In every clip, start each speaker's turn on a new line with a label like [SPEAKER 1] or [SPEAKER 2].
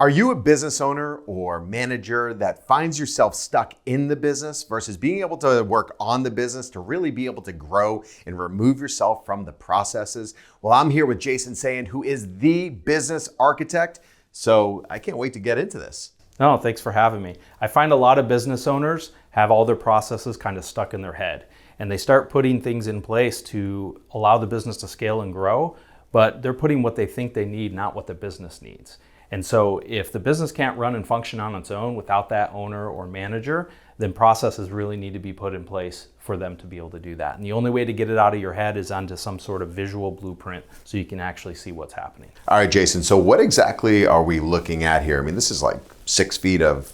[SPEAKER 1] Are you a business owner or manager that finds yourself stuck in the business versus being able to work on the business to really be able to grow and remove yourself from the processes? Well, I'm here with Jason Sayin, who is the business architect. So I can't wait to get into this.
[SPEAKER 2] No, thanks for having me. I find a lot of business owners have all their processes kind of stuck in their head, and they start putting things in place to allow the business to scale and grow, but they're putting what they think they need, not what the business needs. And so if the business can't run and function on its own without that owner or manager, then processes really need to be put in place for them to be able to do that. And the only way to get it out of your head is onto some sort of visual blueprint so you can actually see what's happening.
[SPEAKER 1] All right, Jason, so what exactly are we looking at here? I mean, this is like 6 feet of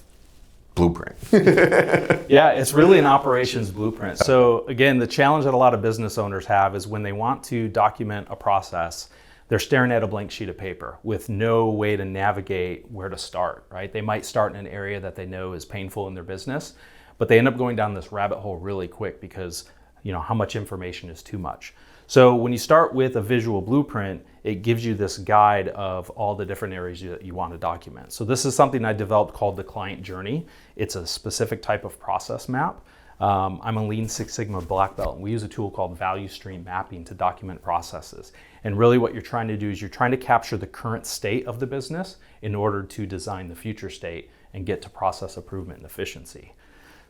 [SPEAKER 1] blueprint.
[SPEAKER 2] Yeah, it's really an operations blueprint. So again, the challenge that a lot of business owners have is when they want to document a process, they're staring at a blank sheet of paper with no way to navigate where to start, right? They might start in an area that they know is painful in their business, but they end up going down this rabbit hole really quick because, how much information is too much. So when you start with a visual blueprint, it gives you this guide of all the different areas that you want to document. So this is something I developed called the client journey. It's a specific type of process map. I'm a Lean Six Sigma black belt, and we use a tool called value stream mapping to document processes. And really what you're trying to do is you're trying to capture the current state of the business in order to design the future state and get to process improvement and efficiency.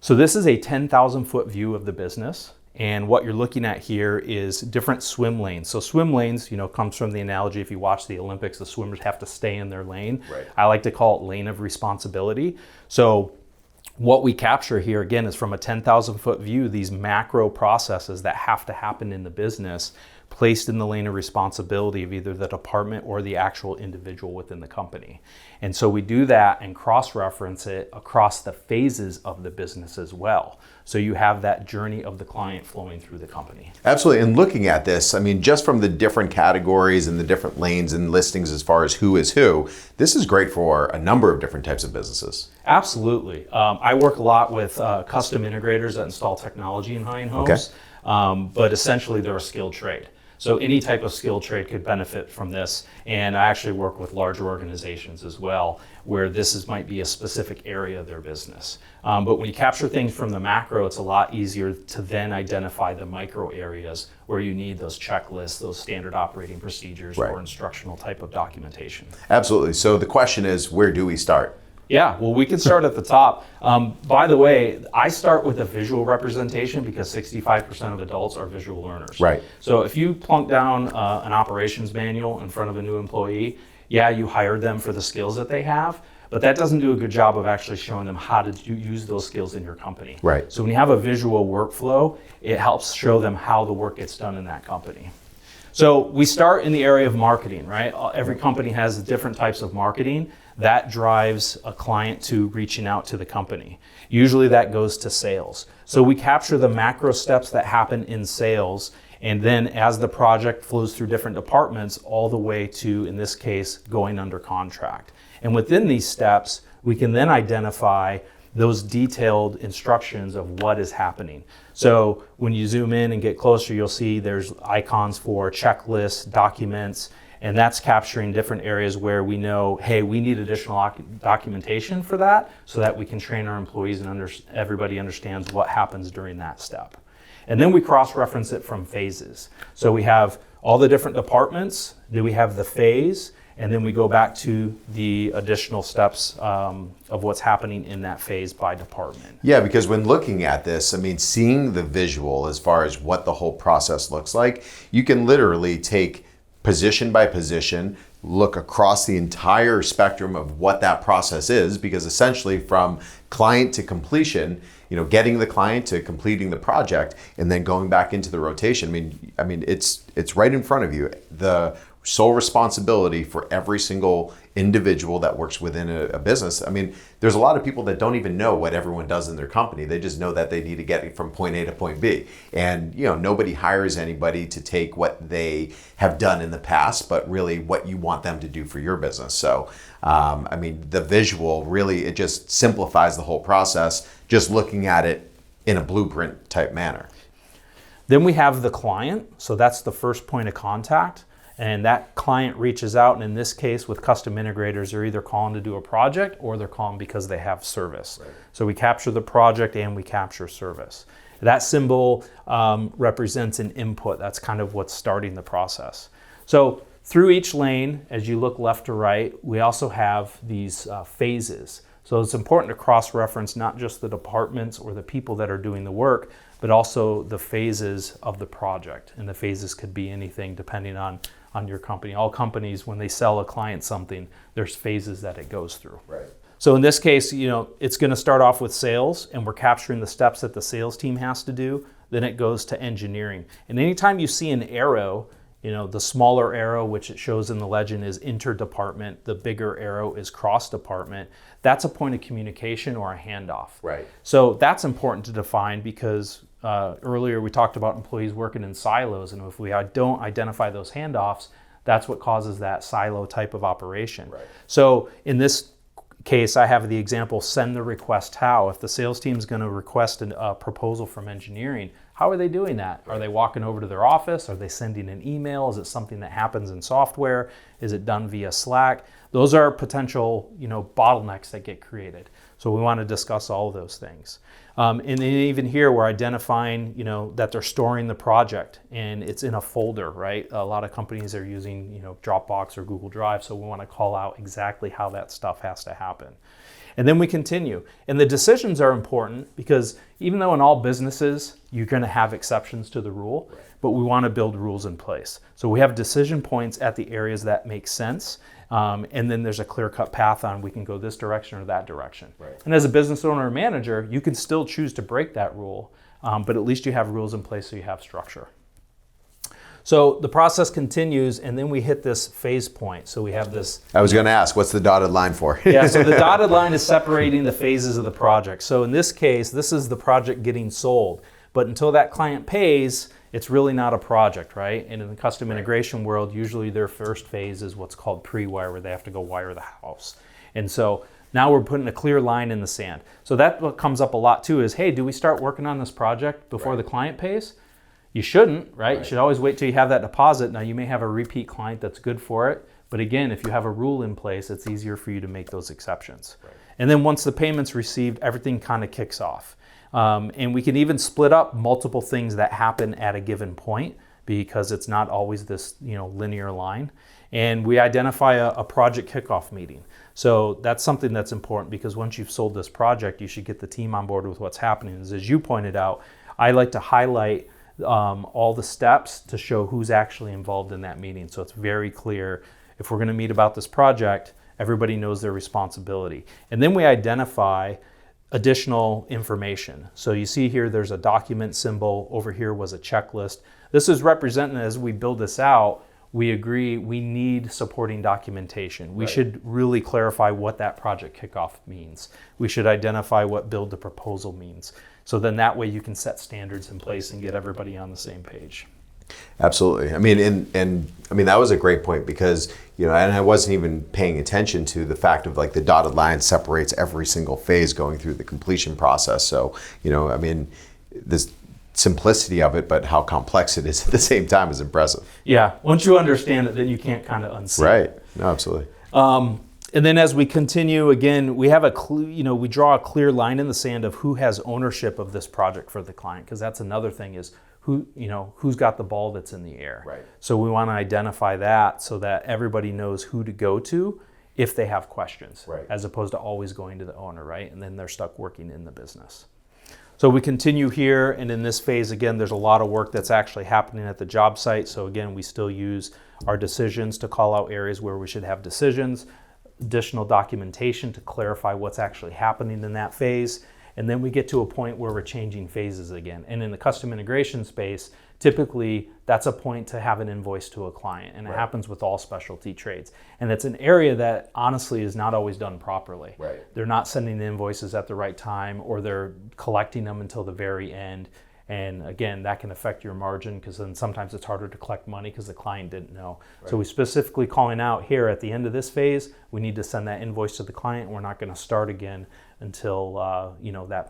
[SPEAKER 2] So this is a 10,000 foot view of the business. And what you're looking at here is different swim lanes. So swim lanes, comes from the analogy, if you watch the Olympics, the swimmers have to stay in their lane.
[SPEAKER 1] Right.
[SPEAKER 2] I like to call it lane of responsibility. So what we capture here, again, is from a 10,000 foot view, these macro processes that have to happen in the business placed in the lane of responsibility of either the department or the actual individual within the company. And so we do that and cross-reference it across the phases of the business as well. So you have that journey of the client flowing through the company.
[SPEAKER 1] Absolutely. And looking at this, just from the different categories and the different lanes and listings as far as who is who, this is great for a number of different types of businesses.
[SPEAKER 2] Absolutely. I work a lot with custom integrators that install technology in high-end homes, but essentially they're a skilled trade. So any type of skilled trade could benefit from this. And I actually work with larger organizations as well, where might be a specific area of their business. But when you capture things from the macro, it's a lot easier to then identify the micro areas where you need those checklists, those standard operating procedures,
[SPEAKER 1] right,
[SPEAKER 2] or instructional type of documentation.
[SPEAKER 1] Absolutely. So the question is, where do we start?
[SPEAKER 2] Yeah, well, we can start at the top. By the way, I start with a visual representation because 65% of adults are visual learners.
[SPEAKER 1] Right.
[SPEAKER 2] So if you plunk down an operations manual in front of a new employee, yeah, you hired them for the skills that they have, but that doesn't do a good job of actually showing them how to use those skills in your company.
[SPEAKER 1] Right.
[SPEAKER 2] So when you have a visual workflow, it helps show them how the work gets done in that company. So we start in the area of marketing, right? Every company has different types of marketing. That drives a client to reaching out to the company. Usually that goes to sales. So we capture the macro steps that happen in sales, and then as the project flows through different departments, all the way to, in this case, going under contract. And within these steps, we can then identify those detailed instructions of what is happening. So when you zoom in and get closer, you'll see there's icons for checklists, documents, and that's capturing different areas where we know, hey, we need additional documentation for that so that we can train our employees and everybody understands what happens during that step. And then we cross-reference it from phases. So we have all the different departments, then we have the phase, and then we go back to the additional steps of what's happening in that phase by department.
[SPEAKER 1] Yeah, because when looking at this, seeing the visual as far as what the whole process looks like, you can literally take position by position, look across the entire spectrum of what that process is, because essentially from client to completion, getting the client to completing the project and then going back into the rotation. It's right in front of you. The sole responsibility for every single individual that works within a business. There's a lot of people that don't even know what everyone does in their company. They just know that they need to get it from point A to point B. And nobody hires anybody to take what they have done in the past, but really what you want them to do for your business. So, the visual really, it just simplifies the whole process, just looking at it in a blueprint type manner.
[SPEAKER 2] Then we have the client. So that's the first point of contact. And that client reaches out, and in this case with custom integrators, they're either calling to do a project or they're calling because they have service. Right. So we capture the project and we capture service. That symbol represents an input. That's kind of what's starting the process. So through each lane, as you look left to right, we also have these phases. So it's important to cross-reference not just the departments or the people that are doing the work, but also the phases of the project. And the phases could be anything depending on your company. All companies, when they sell a client something, there's phases that it goes through.
[SPEAKER 1] Right.
[SPEAKER 2] So in this case, it's going to start off with sales, and we're capturing the steps that the sales team has to do. Then it goes to engineering. And anytime you see an arrow, the smaller arrow, which it shows in the legend, is interdepartment. The bigger arrow is cross-department. That's a point of communication or a handoff.
[SPEAKER 1] Right.
[SPEAKER 2] So that's important to define because earlier we talked about employees working in silos, and if we don't identify those handoffs, that's what causes that silo type of operation.
[SPEAKER 1] Right.
[SPEAKER 2] So in this case, I have the example, send the request how. If the sales team is going to request a proposal from engineering, how are they doing that? Are they walking over to their office? Are they sending an email? Is it something that happens in software? Is it done via Slack? Those are potential, bottlenecks that get created. So we want to discuss all of those things. And then even here, we're identifying, that they're storing the project and it's in a folder, right? A lot of companies are using, Dropbox or Google Drive, so we want to call out exactly how that stuff has to happen. And then we continue. And the decisions are important because even though in all businesses, you're going to have exceptions to the rule, but we want to build rules in place. So we have decision points at the areas that make sense. And then there's a clear-cut path on we can go this direction or that direction. Right. And as a business owner or manager, you can still choose to break that rule, but at least you have rules in place so you have structure. So the process continues, and then we hit this phase point. So we have this.
[SPEAKER 1] I was going to ask, what's the dotted line for?
[SPEAKER 2] Yeah, so the dotted line is separating the phases of the project. So in this case, this is the project getting sold. But until that client pays, it's really not a project, right? And in the custom integration world, usually their first phase is what's called pre-wire, where they have to go wire the house. And so now we're putting a clear line in the sand. So that what comes up a lot too is, hey, do we start working on this project before the client pays? You shouldn't, right? You should always wait till you have that deposit. Now you may have a repeat client that's good for it, but again, if you have a rule in place, it's easier for you to make those exceptions. Right. And then once the payment's received, everything kind of kicks off. And we can even split up multiple things that happen at a given point because it's not always this linear line. And we identify a project kickoff meeting. So that's something that's important because once you've sold this project, you should get the team on board with what's happening. As you pointed out, I like to highlight all the steps to show who's actually involved in that meeting. So it's very clear if we're going to meet about this project, everybody knows their responsibility. And then we identify additional information. So you see here, there's a document symbol. Over here was a checklist. This is representing as we build this out, we agree we need supporting documentation. We should really clarify what that project kickoff means. We should identify what build the proposal means. So then that way you can set standards in place and get everybody on the same page.
[SPEAKER 1] Absolutely. I mean, and that was a great point because, and I wasn't even paying attention to the fact of like the dotted line separates every single phase going through the completion process. So, this simplicity of it, but how complex it is at the same time is impressive.
[SPEAKER 2] Yeah. Once you understand it, then you can't kind of unsee it.
[SPEAKER 1] Right. No, absolutely.
[SPEAKER 2] And then as we continue, again, we have we draw a clear line in the sand of who has ownership of this project for the client, because that's another thing is who's got the ball that's in the air.
[SPEAKER 1] Right.
[SPEAKER 2] So we want to identify that so that everybody knows who to go to if they have questions, as opposed to always going to the owner, right? And then they're stuck working in the business. So we continue here, and in this phase, again, there's a lot of work that's actually happening at the job site. So again, we still use our decisions to call out areas where we should have decisions, additional documentation to clarify what's actually happening in that phase. And then we get to a point where we're changing phases again. And in the custom integration space, typically that's a point to have an invoice to a client. And it happens with all specialty trades. And it's an area that honestly is not always done properly.
[SPEAKER 1] Right.
[SPEAKER 2] They're not sending the invoices at the right time, or they're collecting them until the very end. And again, that can affect your margin because then sometimes it's harder to collect money because the client didn't know. Right. So we specifically calling out here at the end of this phase, we need to send that invoice to the client. We're not going to start again until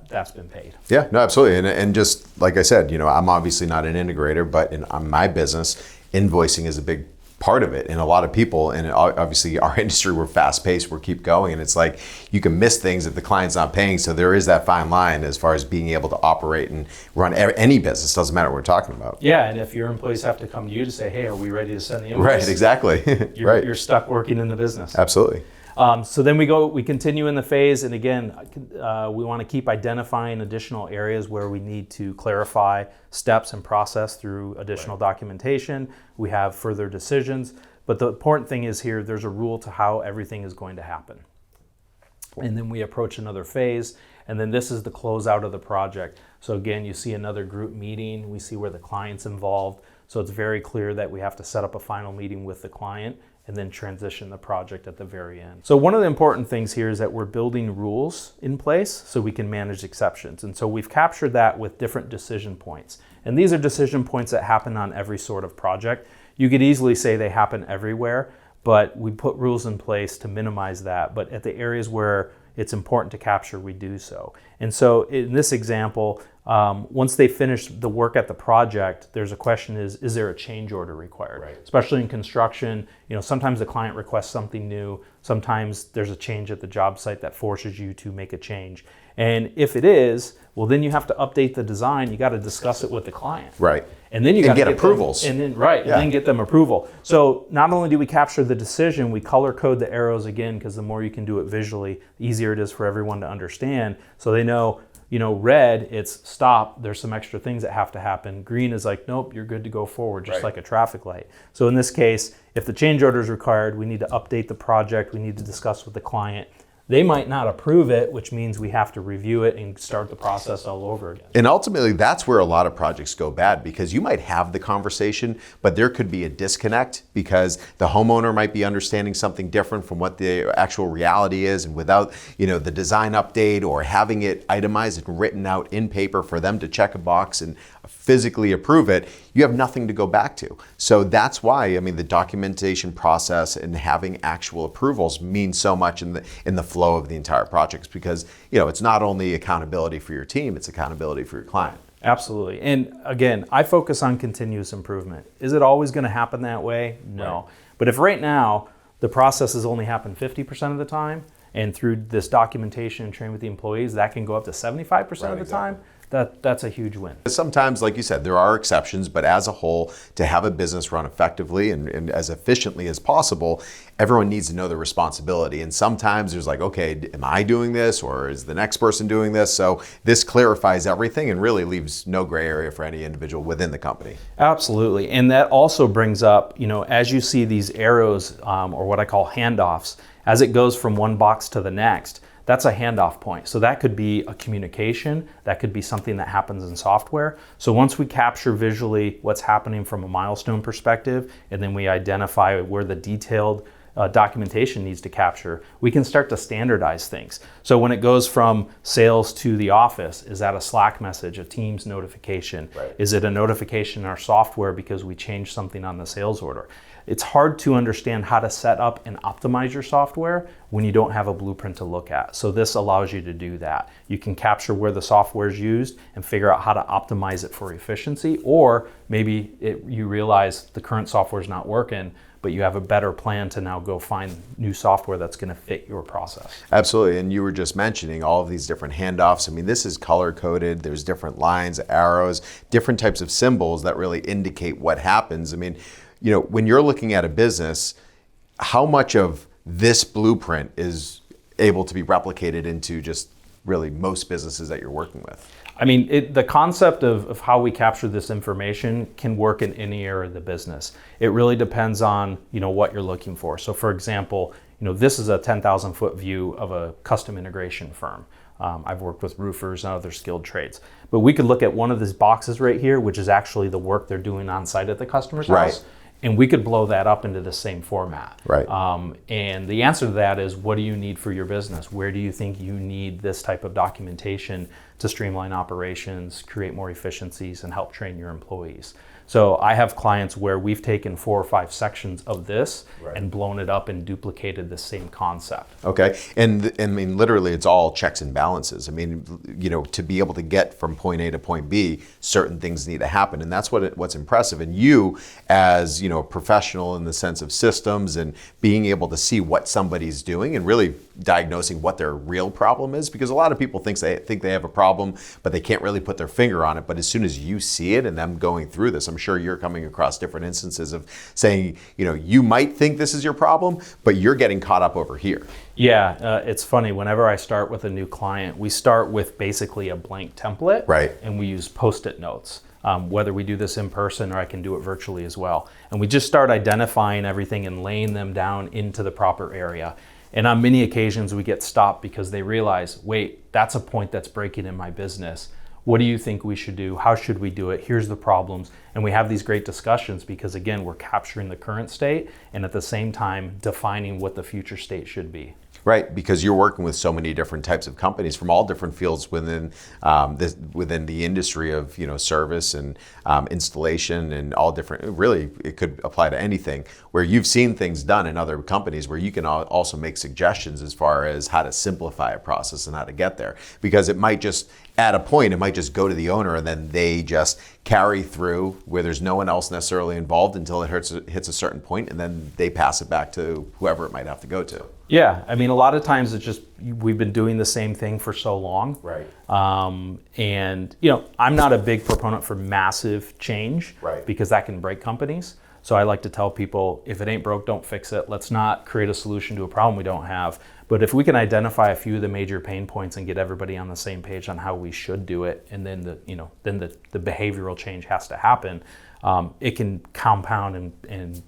[SPEAKER 2] that's been paid.
[SPEAKER 1] Yeah, no, absolutely. And just like I said, I'm obviously not an integrator, but in my business, invoicing is a big part of it. And a lot of people, and obviously our industry, we're fast paced, we keep going, and it's like you can miss things if the client's not paying. So there is that fine line as far as being able to operate and run any business. Doesn't matter what we're talking about.
[SPEAKER 2] Yeah, and if your employees have to come to you to say, hey, are we ready to send the invoice?
[SPEAKER 1] Right, exactly.
[SPEAKER 2] You're stuck working in the business.
[SPEAKER 1] Absolutely.
[SPEAKER 2] So then we continue in the phase, and again, we want to keep identifying additional areas where we need to clarify steps and process through additional documentation. We have further decisions, but the important thing is here, there's a rule to how everything is going to happen. And then we approach another phase, and then this is the closeout of the project. So again, you see another group meeting, we see where the client's involved, so it's very clear that we have to set up a final meeting with the client and then transition the project at the very end. So one of the important things here is that we're building rules in place so we can manage exceptions. And so we've captured that with different decision points. And these are decision points that happen on every sort of project. You could easily say they happen everywhere, but we put rules in place to minimize that. But at the areas where it's important to capture, we do so. And so in this example, once they finish the work at the project, there's a question is there a change order required?
[SPEAKER 1] Right.
[SPEAKER 2] Especially in construction, sometimes the client requests something new. Sometimes there's a change at the job site that forces you to make a change. And if it is, well, then you have to update the design. You got to discuss it with the client.
[SPEAKER 1] Right.
[SPEAKER 2] And then you got to
[SPEAKER 1] get approvals.
[SPEAKER 2] And then get them approval. So not only do we capture the decision, we color code the arrows again, because the more you can do it visually, the easier it is for everyone to understand. So they know, red, it's stop, there's some extra things that have to happen. Green is like, nope, you're good to go forward, just like a traffic light. So in this case, if the change order is required, we need to update the project, we need to discuss with the client. They might not approve it, which means we have to review it and start the process all over again.
[SPEAKER 1] And ultimately, that's where a lot of projects go bad, because you might have the conversation, but there could be a disconnect because the homeowner might be understanding something different from what the actual reality is. And without, the design update or having it itemized and written out in paper for them to check a box and physically approve it, you have nothing to go back to. So that's why, the documentation process and having actual approvals means so much in the flow of the entire projects, because it's not only accountability for your team, it's accountability for your client.
[SPEAKER 2] Absolutely. And again, I focus on continuous improvement. Is it always going to happen that way? No. Right. But if right now the processes only happen 50% of the time, and through this documentation and training with the employees, that can go up to 75% of the time, that's a huge win.
[SPEAKER 1] Sometimes, like you said, there are exceptions, but as a whole, to have a business run effectively and as efficiently as possible, everyone needs to know their responsibility. And sometimes there's like, okay, am I doing this or is the next person doing this? So this clarifies everything and really leaves no gray area for any individual within the company.
[SPEAKER 2] Absolutely. And that also brings up, as you see these arrows, or what I call handoffs, as it goes from one box to the next, that's a handoff point. So that could be a communication, that could be something that happens in software. So once we capture visually what's happening from a milestone perspective, and then we identify where the detailed documentation needs to capture, we can start to standardize things. So when it goes from sales to the office, is that a Slack message, a Teams notification?
[SPEAKER 1] Right.
[SPEAKER 2] Is it a notification in our software because we changed something on the sales order? It's hard to understand how to set up and optimize your software when you don't have a blueprint to look at. So this allows you to do that. You can capture where the software is used and figure out how to optimize it for efficiency, or maybe you realize the current software is not working, but you have a better plan to now go find new software that's going to fit your process.
[SPEAKER 1] Absolutely. And you were just mentioning all of these different handoffs. This is color coded. There's different lines, arrows, different types of symbols that really indicate what happens. When you're looking at a business, how much of this blueprint is able to be replicated into just really most businesses that you're working with?
[SPEAKER 2] The concept of how we capture this information can work in any area of the business. It really depends on, what you're looking for. So for example, this is a 10,000 foot view of a custom integration firm. I've worked with roofers and other skilled trades. But we could look at one of these boxes right here, which is actually the work they're doing on site at the customer's house. And we could blow that up into the same format.
[SPEAKER 1] Right.
[SPEAKER 2] And the answer to that is, what do you need for your business? Where do you think you need this type of documentation to streamline operations, create more efficiencies, and help train your employees? So I have clients where we've taken 4 or 5 sections of this and blown it up and duplicated the same concept.
[SPEAKER 1] Okay, and I mean, literally, it's all checks and balances. I mean, to be able to get from point A to point B, certain things need to happen, and that's what's impressive. And you, as a professional in the sense of systems and being able to see what somebody's doing and really diagnosing what their real problem is, because a lot of people think they have a problem, but they can't really put their finger on it. But as soon as you see it and them going through this, I'm sure you're coming across different instances of saying, you might think this is your problem, but you're getting caught up over here.
[SPEAKER 2] Yeah, it's funny. Whenever I start with a new client, we start with basically a blank template,
[SPEAKER 1] right? And
[SPEAKER 2] we use Post-it notes. Whether we do this in person or I can do it virtually as well. And we just start identifying everything and laying them down into the proper area. And on many occasions we get stopped because they realize, wait, that's a point that's breaking in my business. What do you think we should do? How should we do it? Here's the problems. And we have these great discussions because, again, we're capturing the current state and at the same time defining what the future state should be.
[SPEAKER 1] Right, because you're working with so many different types of companies from all different fields within within the industry of service and installation and all different. Really, it could apply to anything. Where you've seen things done in other companies, where you can also make suggestions as far as how to simplify a process and how to get there. Because it might just at a point, it might just go to the owner and then they just carry through where there's no one else necessarily involved until it hits a certain point, and then they pass it back to whoever it might have to go to.
[SPEAKER 2] Yeah, I mean, a lot of times it's just we've been doing the same thing for so long.
[SPEAKER 1] Right.
[SPEAKER 2] And I'm not a big proponent for massive change,
[SPEAKER 1] right,
[SPEAKER 2] because that can break companies. So I like to tell people, if it ain't broke, don't fix it. Let's not create a solution to a problem we don't have. But if we can identify a few of the major pain points and get everybody on the same page on how we should do it, and then the behavioral change has to happen, it can compound and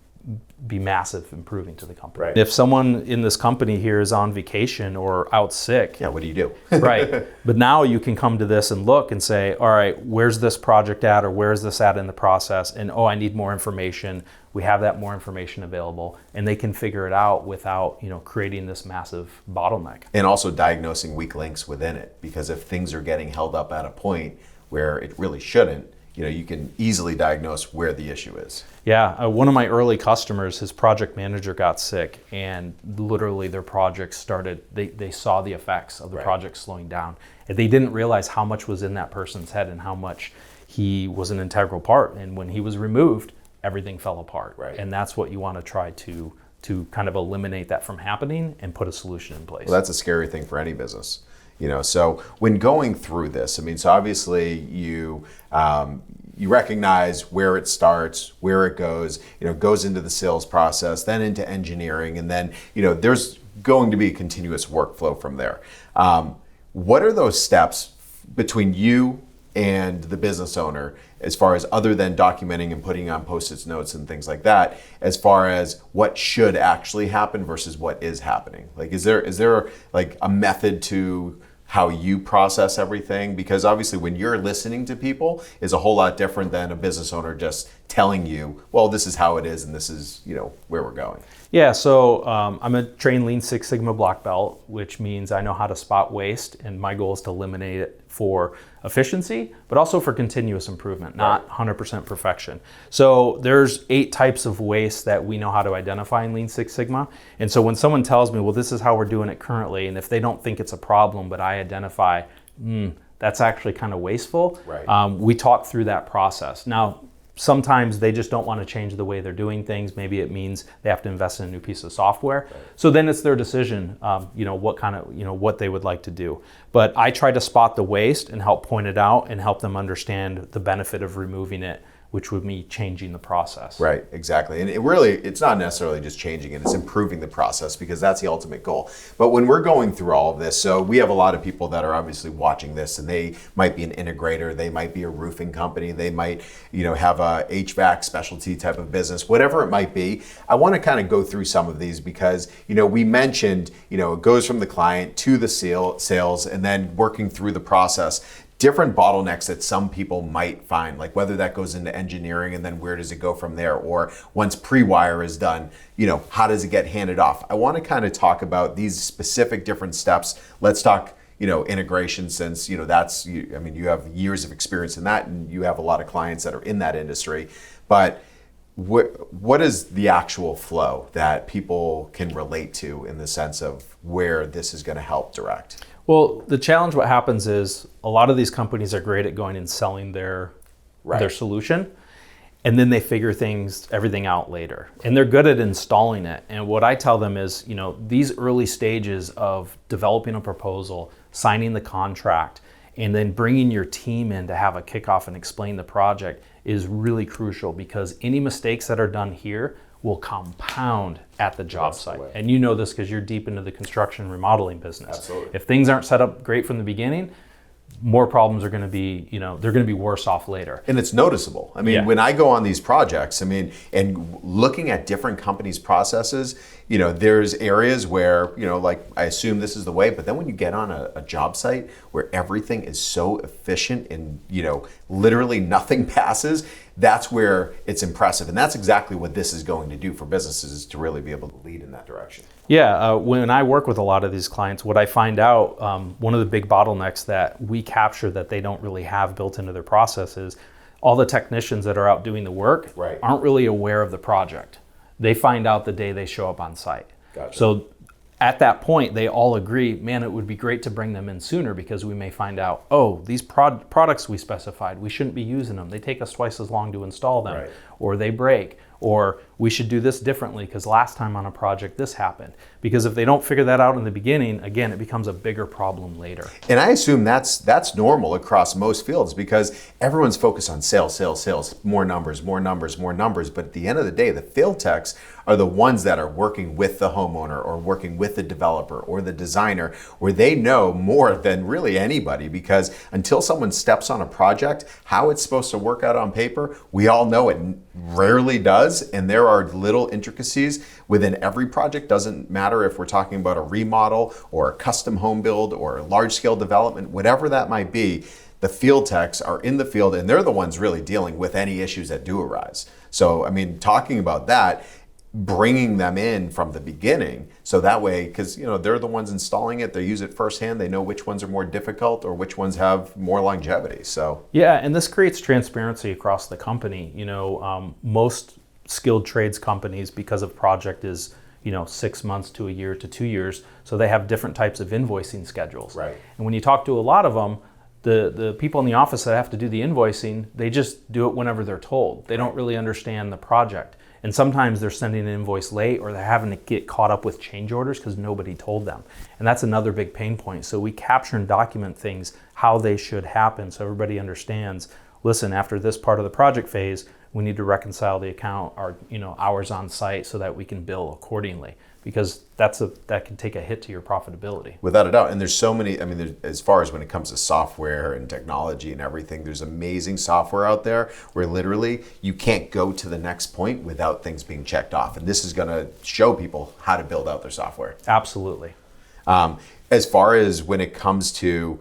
[SPEAKER 2] be massive improving to the company.
[SPEAKER 1] Right.
[SPEAKER 2] If someone in this company here is on vacation or out sick,
[SPEAKER 1] yeah, what do you do?
[SPEAKER 2] Right. But now you can come to this and look and say, all right, where's this project at, or where's this at in the process? And I need more information. We have that more information available, and they can figure it out without creating this massive bottleneck.
[SPEAKER 1] And also diagnosing weak links within it, because if things are getting held up at a point where it really shouldn't, you can easily diagnose where the issue is.
[SPEAKER 2] Yeah, one of my early customers, his project manager got sick, and literally their project started, they saw the effects of the project slowing down. And they didn't realize how much was in that person's head and how much he was an integral part. And when he was removed, everything fell apart.
[SPEAKER 1] Right.
[SPEAKER 2] And that's what you want to try to kind of eliminate that from happening and put a solution in place.
[SPEAKER 1] Well, that's a scary thing for any business. So when going through this, so obviously you recognize where it starts, where it goes, goes into the sales process, then into engineering, and then, there's going to be a continuous workflow from there. What are those steps between you and the business owner, as far as other than documenting and putting on Post-it notes and things like that, as far as what should actually happen versus what is happening? Like, is there like a method to how you process everything? Because obviously when you're listening to people is a whole lot different than a business owner just telling you, well, this is how it is and this is where we're going.
[SPEAKER 2] Yeah, so I'm a trained Lean Six Sigma black belt, which means I know how to spot waste, and my goal is to eliminate it for efficiency, but also for continuous improvement, not 100% perfection. So there's 8 types of waste that we know how to identify in Lean Six Sigma. And so when someone tells me, well, this is how we're doing it currently, and if they don't think it's a problem, but I identify, that's actually kind of wasteful, we talk through that process. Now, sometimes they just don't want to change the way they're doing things. Maybe it means they have to invest in a new piece of software. So then it's their decision, what kind of, what they would like to do. But I try to spot the waste and help point it out and help them understand the benefit of removing it, which would be changing the process.
[SPEAKER 1] Right, exactly. And it's not necessarily just changing it, it's improving the process, because that's the ultimate goal. But when we're going through all of this, so we have a lot of people that are obviously watching this, and they might be an integrator, they might be a roofing company, they might have a HVAC specialty type of business, whatever it might be. I want to kind of go through some of these because we mentioned it goes from the client to the sales and then working through the process. Different bottlenecks that some people might find, like whether that goes into engineering and then where does it go from there, or once pre-wire is done, how does it get handed off? I want to kind of talk about these specific different steps. Let's talk, integration since, I mean, you have years of experience in that, and you have a lot of clients that are in that industry. But what is the actual flow that people can relate to in the sense of where this is going to help direct?
[SPEAKER 2] Well, the challenge, what happens is a lot of these companies are great at going and selling their solution, and then they figure everything out later. And they're good at installing it. And what I tell them is, these early stages of developing a proposal, signing the contract, and then bringing your team in to have a kickoff and explain the project is really crucial, because any mistakes that are done here will compound at the job site. And you know this because you're deep into the construction and remodeling business.
[SPEAKER 1] Absolutely.
[SPEAKER 2] If things aren't set up great from the beginning, more problems are going to be, they're going to be worse off later.
[SPEAKER 1] And it's noticeable. I mean, when I go on these projects, and looking at different companies' processes, there's areas where, like I assume this is the way, but then when you get on a job site where everything is so efficient and, literally nothing passes, that's where it's impressive. And that's exactly what this is going to do for businesses, is to really be able to lead in that direction.
[SPEAKER 2] Yeah, when I work with a lot of these clients, what I find out, one of the big bottlenecks that we capture that they don't really have built into their processes, all the technicians that are out doing the work aren't really aware of the project. They find out the day they show up on site.
[SPEAKER 1] Gotcha.
[SPEAKER 2] So at that point, they all agree, man, it would be great to bring them in sooner, because we may find out, these products we specified, we shouldn't be using them. They take us twice as long to install them, or they break, or we should do this differently because last time on a project this happened. Because if they don't figure that out in the beginning, again, it becomes a bigger problem later.
[SPEAKER 1] And I assume that's normal across most fields, because everyone's focused on sales, more numbers. But at the end of the day, the field techs are the ones that are working with the homeowner or working with the developer or the designer, where they know more than really anybody, because until someone steps on a project, how it's supposed to work out on paper, we all know it rarely does. And there are little intricacies within every project. Doesn't matter if we're talking about a remodel or a custom home build or a large scale development, whatever that might be. The field techs are in the field, and they're the ones really dealing with any issues that do arise. So, talking about that, bringing them in from the beginning, so that way, because they're the ones installing it, they use it firsthand, they know which ones are more difficult or which ones have more longevity. So
[SPEAKER 2] yeah, and this creates transparency across the company. Most skilled trades companies, because of project is 6 months to a year to 2 years, so they have different types of invoicing schedules.
[SPEAKER 1] Right.
[SPEAKER 2] And when you talk to a lot of them, the people in the office that have to do the invoicing, they just do it whenever they're told. They don't really understand the project. And sometimes they're sending an invoice late, or they're having to get caught up with change orders because nobody told them. And that's another big pain point. So we capture and document things, how they should happen, so everybody understands, listen, after this part of the project phase, we need to reconcile the account, our hours on site, so that we can bill accordingly, because that can take a hit to your profitability.
[SPEAKER 1] Without a doubt. And there's so many, as far as when it comes to software and technology and everything, there's amazing software out there where literally you can't go to the next point without things being checked off. And this is going to show people how to build out their software.
[SPEAKER 2] Absolutely.
[SPEAKER 1] As far as when it comes to,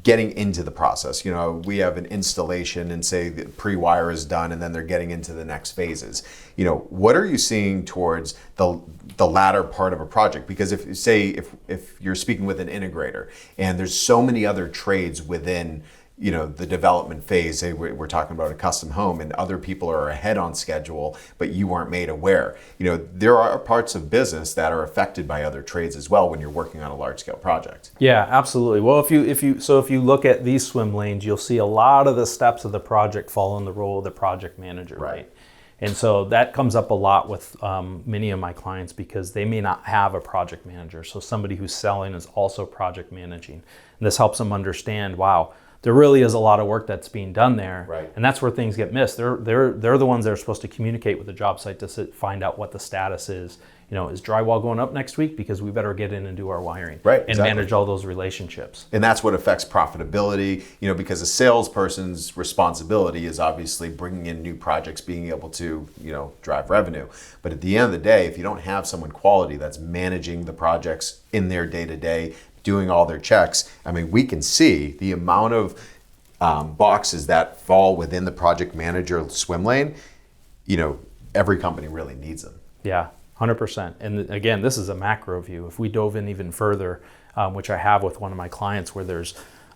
[SPEAKER 1] getting into the process, we have an installation and say the pre-wire is done, and then they're getting into the next phases. What are you seeing towards the latter part of a project? Because if you're speaking with an integrator, and there's so many other trades within the development phase, say we're talking about a custom home, and other people are ahead on schedule, but you weren't made aware. There are parts of business that are affected by other trades as well when you're working on a large scale project.
[SPEAKER 2] Yeah, absolutely. Well, if you look at these swim lanes, you'll see a lot of the steps of the project fall in the role of the project manager, right? And so that comes up a lot with many of my clients, because they may not have a project manager. So somebody who's selling is also project managing. And this helps them understand, wow, there really is a lot of work that's being done there.
[SPEAKER 1] Right.
[SPEAKER 2] And that's where things get missed. They're the ones that are supposed to communicate with the job site to find out what the status is. Is drywall going up next week? Because we better get in and do our wiring.
[SPEAKER 1] Right,
[SPEAKER 2] and
[SPEAKER 1] exactly.
[SPEAKER 2] manage all those relationships.
[SPEAKER 1] And that's what affects profitability, because a salesperson's responsibility is obviously bringing in new projects, being able to, drive revenue. But at the end of the day, if you don't have someone quality that's managing the projects in their day-to-day, doing all their checks, we can see the amount of boxes that fall within the project manager swim lane. Every company really needs them.
[SPEAKER 2] Yeah, 100%. And again, this is a macro view. If we dove in even further, which I have with one of my clients, where there's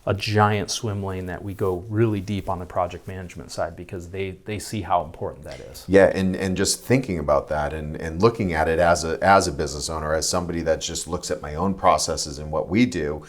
[SPEAKER 2] a giant swim lane that we go really deep on the project management side because they see how important that is.
[SPEAKER 1] Yeah, and just thinking about that and looking at it as a business owner, as somebody that just looks at my own processes and what we do,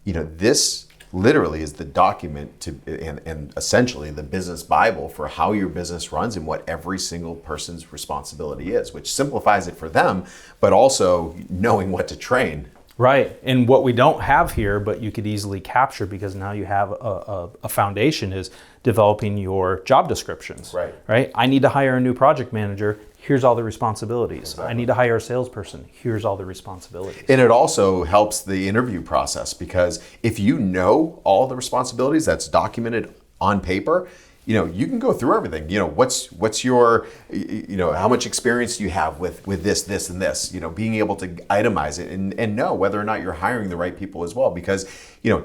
[SPEAKER 1] this literally is the document to and essentially the business Bible for how your business runs and what every single person's responsibility is, which simplifies it for them, but also knowing what to train.
[SPEAKER 2] Right. And what we don't have here, but you could easily capture because now you have a foundation, is developing your job descriptions.
[SPEAKER 1] Right.
[SPEAKER 2] Right. I need to hire a new project manager. Here's all the responsibilities.
[SPEAKER 1] Exactly.
[SPEAKER 2] I need to hire a salesperson. Here's all the responsibilities.
[SPEAKER 1] And it also helps the interview process because if you know all the responsibilities that's documented on paper, you can go through everything. What's your, how much experience do you have with this, and this, being able to itemize it and know whether or not you're hiring the right people as well. Because,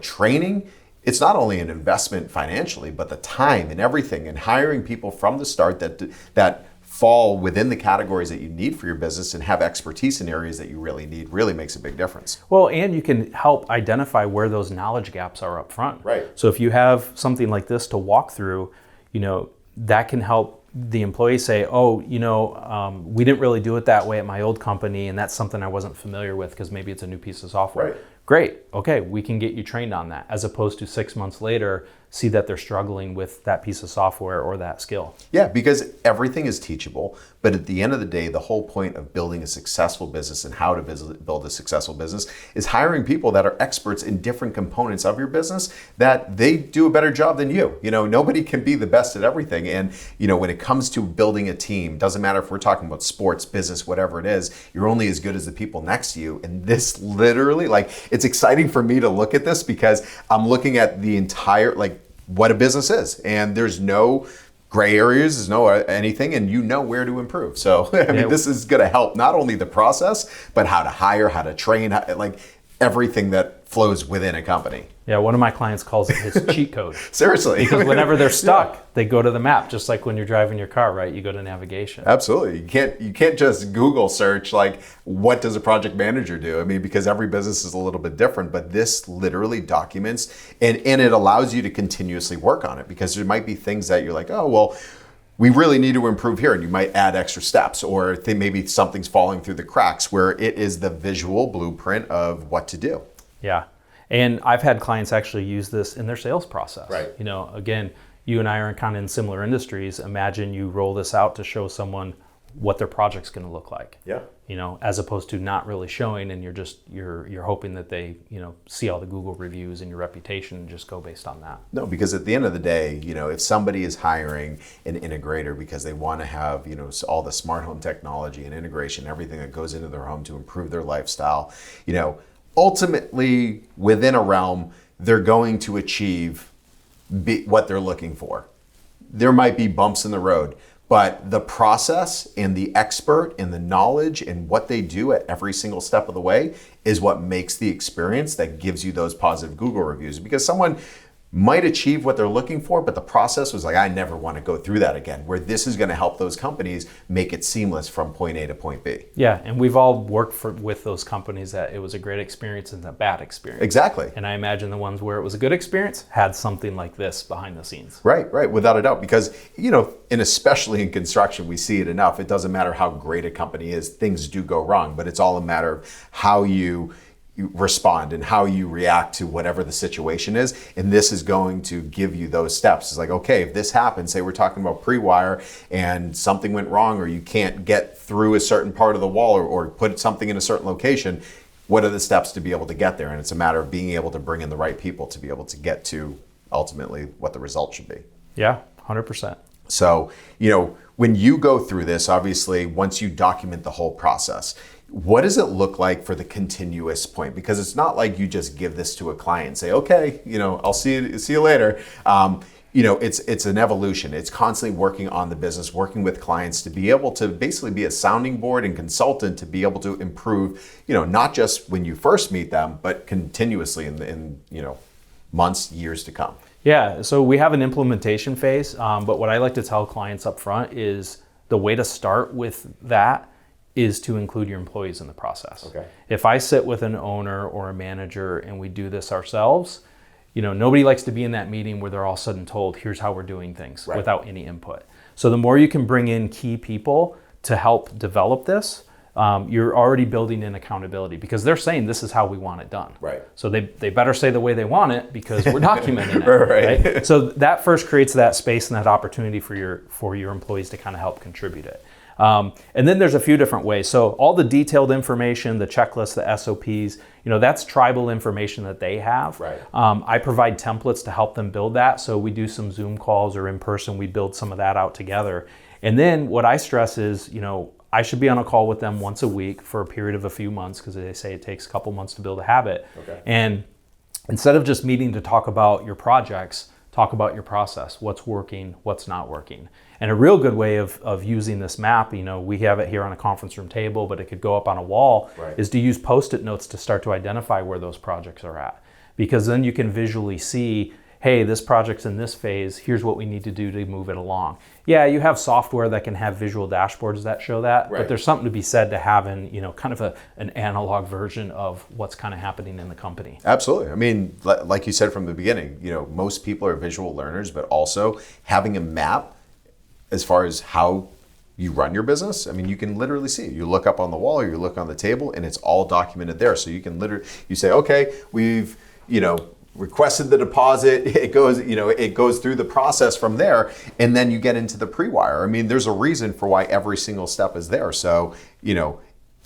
[SPEAKER 1] training, it's not only an investment financially, but the time and everything, and hiring people from the start that fall within the categories that you need for your business and have expertise in areas that you really need really makes a big difference.
[SPEAKER 2] Well, and you can help identify where those knowledge gaps are up front.
[SPEAKER 1] Right.
[SPEAKER 2] So if you have something like this to walk through, that can help the employee say, we didn't really do it that way at my old company, and that's something I wasn't familiar with because maybe it's a new piece of software.
[SPEAKER 1] Right.
[SPEAKER 2] Great. Okay, we can get you trained on that, as opposed to 6 months later, see that they're struggling with that piece of software or that skill.
[SPEAKER 1] Yeah, because everything is teachable, but at the end of the day, the whole point of building a successful business and how to build a successful business is hiring people that are experts in different components of your business, that they do a better job than you. Nobody can be the best at everything. And, when it comes to building a team, doesn't matter if we're talking about sports, business, whatever it is, you're only as good as the people next to you. And this literally, it's exciting for me to look at this because I'm looking at the entire, what a business is. And there's no gray areas, there's no anything, and you know where to improve. So, this is going to help not only the process, but how to hire, how to train, everything that flows within a company.
[SPEAKER 2] Yeah, one of my clients calls it his cheat code.
[SPEAKER 1] Seriously.
[SPEAKER 2] Because whenever they're stuck, they go to the map, just like when you're driving your car, right? You go to navigation.
[SPEAKER 1] Absolutely. You can't just Google search, what does a project manager do? Because every business is a little bit different, but this literally documents and it allows you to continuously work on it, because there might be things that you're like, oh, well, we really need to improve here, and you might add extra steps, or maybe something's falling through the cracks, where it is the visual blueprint of what to do.
[SPEAKER 2] Yeah. And I've had clients actually use this in their sales process.
[SPEAKER 1] Right.
[SPEAKER 2] Again, you and I are kind of in similar industries. Imagine you roll this out to show someone what their project's going to look like.
[SPEAKER 1] Yeah.
[SPEAKER 2] As opposed to not really showing, and you're hoping that they, see all the Google reviews and your reputation and just go based on that.
[SPEAKER 1] No, because at the end of the day, if somebody is hiring an integrator because they want to have, all the smart home technology and integration, everything that goes into their home to improve their lifestyle, ultimately within a realm, they're going to achieve what they're looking for. There might be bumps in the road, but the process and the expert and the knowledge and what they do at every single step of the way is what makes the experience that gives you those positive Google reviews. Because someone might achieve what they're looking for, but the process was I never want to go through that again, where this is going to help those companies make it seamless from point A to point B.
[SPEAKER 2] Yeah, and we've all worked with those companies that it was a great experience and a bad experience.
[SPEAKER 1] Exactly.
[SPEAKER 2] And I imagine the ones where it was a good experience had something like this behind the scenes.
[SPEAKER 1] Right, without a doubt. Because, and especially in construction, we see it enough. It doesn't matter how great a company is, things do go wrong, but it's all a matter of how you respond and how you react to whatever the situation is. And this is going to give you those steps. It's okay, if this happens, say we're talking about pre-wire and something went wrong, or you can't get through a certain part of the wall, or put something in a certain location, what are the steps to be able to get there? And it's a matter of being able to bring in the right people to be able to get to ultimately what the result should be.
[SPEAKER 2] Yeah, 100%.
[SPEAKER 1] So, when you go through this, obviously, once you document the whole process, what does it look like for the continuous point? Because it's not like you just give this to a client and say, okay, I'll see you later. It's an evolution. It's constantly working on the business, working with clients to be able to basically be a sounding board and consultant to be able to improve, not just when you first meet them, but continuously in months, years to come.
[SPEAKER 2] Yeah, so we have an implementation phase, but what I like to tell clients up front is the way to start with that is to include your employees in the process.
[SPEAKER 1] Okay.
[SPEAKER 2] If I sit with an owner or a manager and we do this ourselves, nobody likes to be in that meeting where they're all of a sudden told, here's how we're doing things without any input. So the more you can bring in key people to help develop this, you're already building in accountability because they're saying this is how we want it done.
[SPEAKER 1] Right.
[SPEAKER 2] So they better say the way they want it because we're documenting it.
[SPEAKER 1] Right.
[SPEAKER 2] So that first creates that space and that opportunity for your employees to kind of help contribute it. And then there's a few different ways. So all the detailed information, the checklists, the SOPs, that's tribal information that they have.
[SPEAKER 1] Right.
[SPEAKER 2] I provide templates to help them build that. So we do some Zoom calls or in person, we build some of that out together. And then what I stress is, I should be on a call with them once a week for a period of a few months because they say it takes a couple months to build a habit.
[SPEAKER 1] Okay.
[SPEAKER 2] And instead of just meeting to talk about your projects, talk about your process, what's working, what's not working. And a real good way of using this map, we have it here on a conference room table, but it could go up on a wall, is to use Post-it notes to start to identify where those projects are at. Because then you can visually see, hey, this project's in this phase, here's what we need to do to move it along. Yeah, you have software that can have visual dashboards that show that, but there's something to be said to having, kind of an analog version of what's kind of happening in the company.
[SPEAKER 1] Absolutely. I mean, like you said from the beginning, most people are visual learners, but also having a map as far as how you run your business, I mean, you can literally see it. You look up on the wall or you look on the table and it's all documented there. So you can you say, okay, we've, requested the deposit, it goes through the process from there, and then you get into the pre-wire. I mean, there's a reason for why every single step is there. So,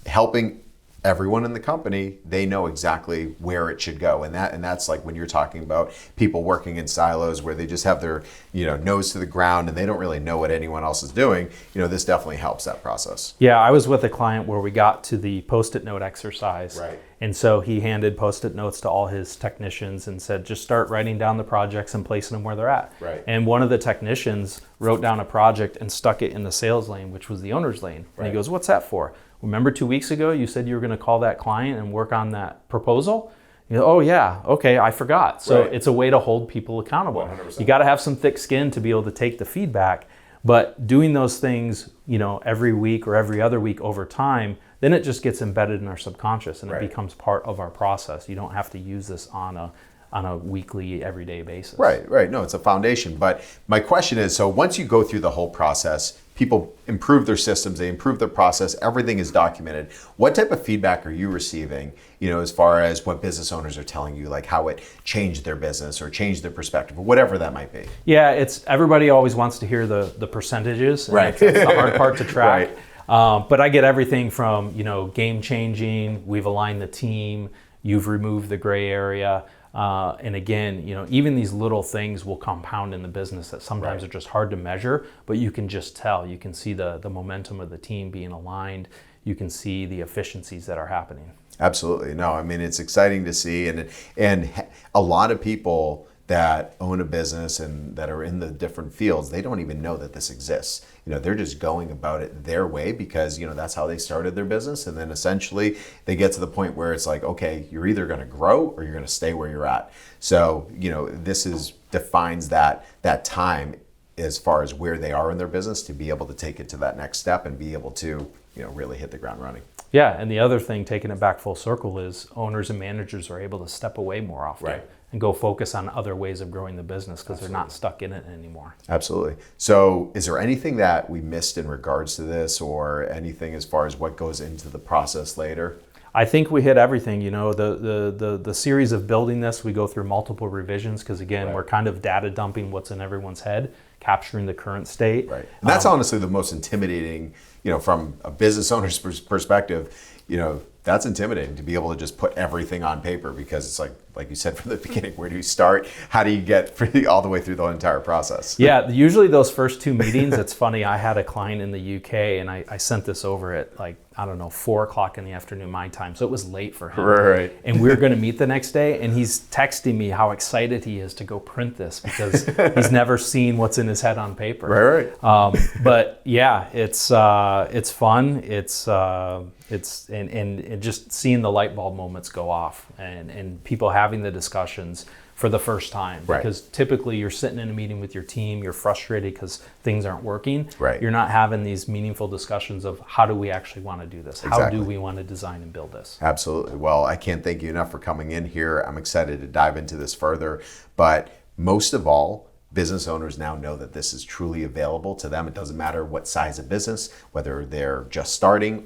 [SPEAKER 1] helping everyone in the company, they know exactly where it should go. And that's like when you're talking about people working in silos where they just have their, nose to the ground and they don't really know what anyone else is doing. This definitely helps that process.
[SPEAKER 2] Yeah, I was with a client where we got to the Post-it note exercise.
[SPEAKER 1] Right.
[SPEAKER 2] And so he handed Post-it notes to all his technicians and said, just start writing down the projects and placing them where they're at.
[SPEAKER 1] Right.
[SPEAKER 2] And one of the technicians wrote down a project and stuck it in the sales lane, which was the owner's lane. And he goes, what's that for? Remember 2 weeks ago, you said you were going to call that client and work on that proposal? You go, oh yeah, okay, I forgot. So it's a way to hold people accountable.
[SPEAKER 1] 100%.
[SPEAKER 2] You got to have some thick skin to be able to take the feedback, but doing those things, every week or every other week over time, then it just gets embedded in our subconscious and it becomes part of our process. You don't have to use this on a weekly, everyday basis.
[SPEAKER 1] Right. No, it's a foundation. But my question is, so once you go through the whole process, people improve their systems, they improve their process, everything is documented. What type of feedback are you receiving, as far as what business owners are telling you, like how it changed their business or changed their perspective or whatever that might be?
[SPEAKER 2] Yeah, everybody always wants to hear the percentages. And that's the hard part to track. But I get everything from, game changing, we've aligned the team, you've removed the gray area. And again, even these little things will compound in the business that sometimes are just hard to measure, but you can just tell. You can see the momentum of the team being aligned. You can see the efficiencies that are happening.
[SPEAKER 1] Absolutely. No, I mean, it's exciting to see. And a lot of people that own a business and that are in the different fields, they don't even know that this exists. They're just going about it their way because, that's how they started their business. And then essentially they get to the point where it's like, okay, you're either going to grow or you're going to stay where you're at. So, this defines that time as far as where they are in their business to be able to take it to that next step and be able to, really hit the ground running.
[SPEAKER 2] Yeah. And the other thing, taking it back full circle, is owners and managers are able to step away more often. And go focus on other ways of growing the business because they're not stuck in it anymore.
[SPEAKER 1] Absolutely. So is there anything that we missed in regards to this or anything as far as what goes into the process later?
[SPEAKER 2] I think we hit everything. The series of building this, we go through multiple revisions because again, we're kind of data dumping what's in everyone's head, capturing the current state.
[SPEAKER 1] Right. And that's honestly the most intimidating, from a business owner's perspective, that's intimidating to be able to just put everything on paper because it's like you said from the beginning, where do you start? How do you get all the way through the entire process?
[SPEAKER 2] Yeah, usually those first two meetings, it's funny, I had a client in the UK and I sent this over at 4 o'clock in the afternoon my time. So it was late for him.
[SPEAKER 1] Right.
[SPEAKER 2] And we were going to meet the next day and he's texting me how excited he is to go print this because he's never seen what's in his head on paper.
[SPEAKER 1] Right.
[SPEAKER 2] But yeah, it's fun. It's And just seeing the light bulb moments go off and people having the discussions for the first time.
[SPEAKER 1] Right.
[SPEAKER 2] Because typically you're sitting in a meeting with your team, you're frustrated because things aren't working.
[SPEAKER 1] Right.
[SPEAKER 2] You're not having these meaningful discussions of how do we actually want to do this? How
[SPEAKER 1] Exactly.
[SPEAKER 2] do we want to design and build this?
[SPEAKER 1] Absolutely. Well, I can't thank you enough for coming in here. I'm excited to dive into this further. But most of all, business owners now know that this is truly available to them. It doesn't matter what size of business, whether they're just starting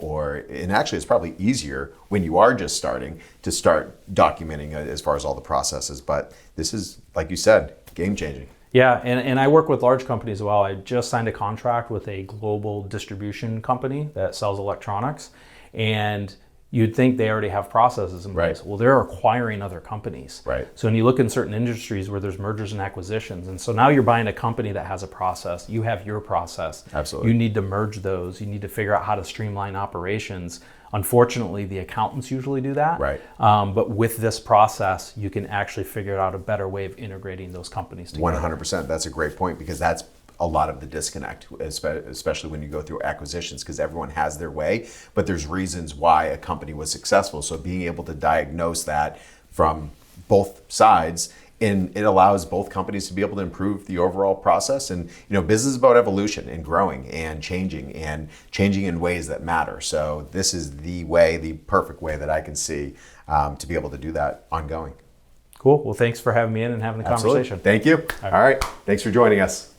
[SPEAKER 1] and actually it's probably easier when you are just starting to start documenting as far as all the processes. But this is, like you said, game changing.
[SPEAKER 2] Yeah, and I work with large companies as well. I just signed a contract with a global distribution company that sells electronics, and you'd think they already have processes in place.
[SPEAKER 1] Right.
[SPEAKER 2] Well, they're acquiring other companies.
[SPEAKER 1] Right.
[SPEAKER 2] So when you look in certain industries where there's mergers and acquisitions, and so now you're buying a company that has a process, you have your process.
[SPEAKER 1] Absolutely.
[SPEAKER 2] You need to merge those. You need to figure out how to streamline operations. Unfortunately, the accountants usually do that.
[SPEAKER 1] Right.
[SPEAKER 2] But with this process, you can actually figure out a better way of integrating those companies together.
[SPEAKER 1] 100%. That's a great point, because that's a lot of the disconnect, especially when you go through acquisitions, because everyone has their way, but there's reasons why a company was successful. So being able to diagnose that from both sides, and it allows both companies to be able to improve the overall process. And business is about evolution and growing and changing in ways that matter. So this is the perfect way that I can see to be able to do that ongoing.
[SPEAKER 2] Cool. Well, thanks for having me in and having a
[SPEAKER 1] Absolutely.
[SPEAKER 2] conversation.
[SPEAKER 1] Thank you. All right. Thanks for joining us.